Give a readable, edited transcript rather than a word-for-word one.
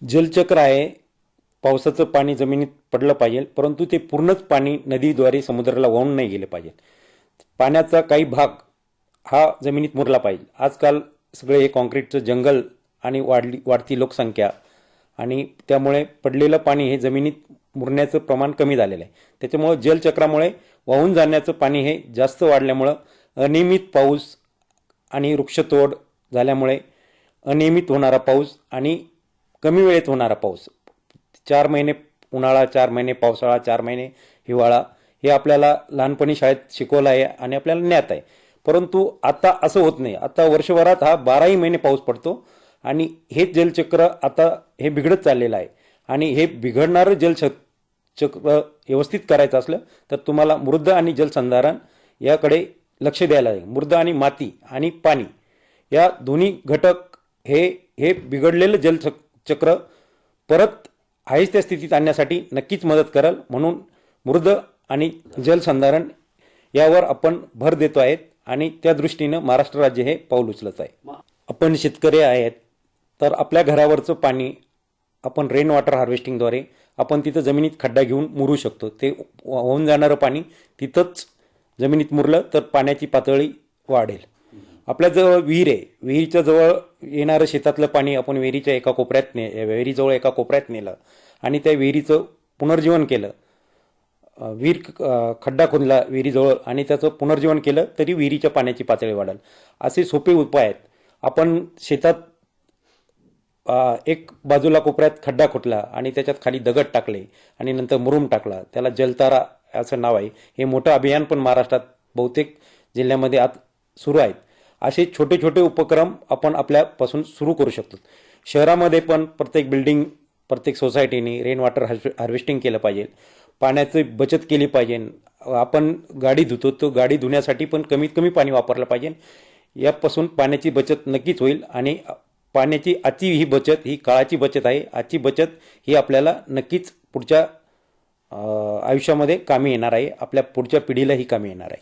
जलचक्र आहे, पावसाचं पाणी जमिनीत पडलं पाहिजे, परंतु ते पूर्णच पाणी नदीद्वारे समुद्राला वाहून नाही गेले पाहिजे. पाण्याचा काही भाग हा जमिनीत मुरला पाहिजे. आजकाल सगळे हे कॉन्क्रीटचं जंगल आणि वाढती लोकसंख्या आणि त्यामुळे पडलेलं पाणी हे जमिनीत मुरण्याचं प्रमाण कमी झालेलं आहे. त्याच्यामुळे जलचक्रामुळे वाहून जाण्याचं पाणी हे जास्त वाढल्यामुळं अनियमित पाऊस आणि वृक्षतोड झाल्यामुळे अनियमित होणारा पाऊस आणि कमी वेळेत होणारा पाऊस, 4 महिने उन्हाळा, 4 महिने पावसाळा, 4 महिने हिवाळा, हे आपल्याला लहानपणी शाळेत शिकवलं आहे आणि आपल्याला ज्ञात आहे. परंतु आता असं होत नाही. आता वर्षभरात हा 12ही महिने पाऊस पडतो आणि हे जलचक्र आता हे बिघडत चाललेलं आहे. आणि हे बिघडणारं जलचक्र व्यवस्थित करायचं असलं तर तुम्हाला मृद आणि जलसंधारण याकडे लक्ष द्यायला आहे. मृद आणि माती आणि पाणी या दोन्ही घटक हे हे बिघडलेलं जलचक्र परत आहेच त्या स्थितीत आणण्यासाठी नक्कीच मदत करेल. म्हणून मृद आणि जलसंधारण यावर आपण भर देतो आहेत आणि त्या दृष्टीनं महाराष्ट्र राज्य हे पाऊल उचलत आहे. आपण शेतकरी आहेत तर आपल्या घरावरचं पाणी आपण रेन वॉटर हार्वेस्टिंगद्वारे आपण तिथं जमिनीत खड्डा घेऊन मुरू शकतो. ते वाहून जाणारं पाणी तिथंच जमिनीत मुरलं तर पाण्याची पातळी वाढेल. आपल्याजवळ विहीर आहे, विहिरीच्या जवळ येणारं शेतातलं पाणी आपण विहिरीच्या एका कोपऱ्यात विहिरीजवळ एका कोपऱ्यात नेलं आणि त्या विहिरीचं पुनर्जीवन केलं. विहीर खड्डा खोदला विहिरीजवळ आणि त्याचं पुनर्जीवन केलं तरी विहिरीच्या पाण्याची पातळी वाढेल. असे सोपे उपाय आहेत. आपण शेतात एक बाजूला कोपऱ्यात खड्डा खोदला आणि त्याच्यात खाली दगड टाकले आणि नंतर मुरुम टाकला, त्याला जलतारा असं नाव आहे. हे मोठं अभियान पण महाराष्ट्रात बहुतेक जिल्ह्यामध्ये आज सुरू आहेत. असे छोटे छोटे उपक्रम आपण आपल्यापासून सुरू करू शकतो. शहरामध्ये पण प्रत्येक बिल्डिंग, प्रत्येक सोसायटीने रेन वॉटर हार्वेस्टिंग केलं पाहिजे. पाण्याची बचत केली पाहिजे. आपण गाडी धुतो तो गाडी धुण्यासाठी पण कमीत कमी पाणी वापरलं पाहिजे. यापासून पाण्याची बचत नक्कीच होईल आणि पाण्याची आजची ही बचत ही काळाची बचत आहे. आजची बचत ही आपल्याला नक्कीच पुढच्या आयुष्यामध्ये कामी येणार आहे. आपल्या पुढच्या पिढीलाही कामी येणार आहे.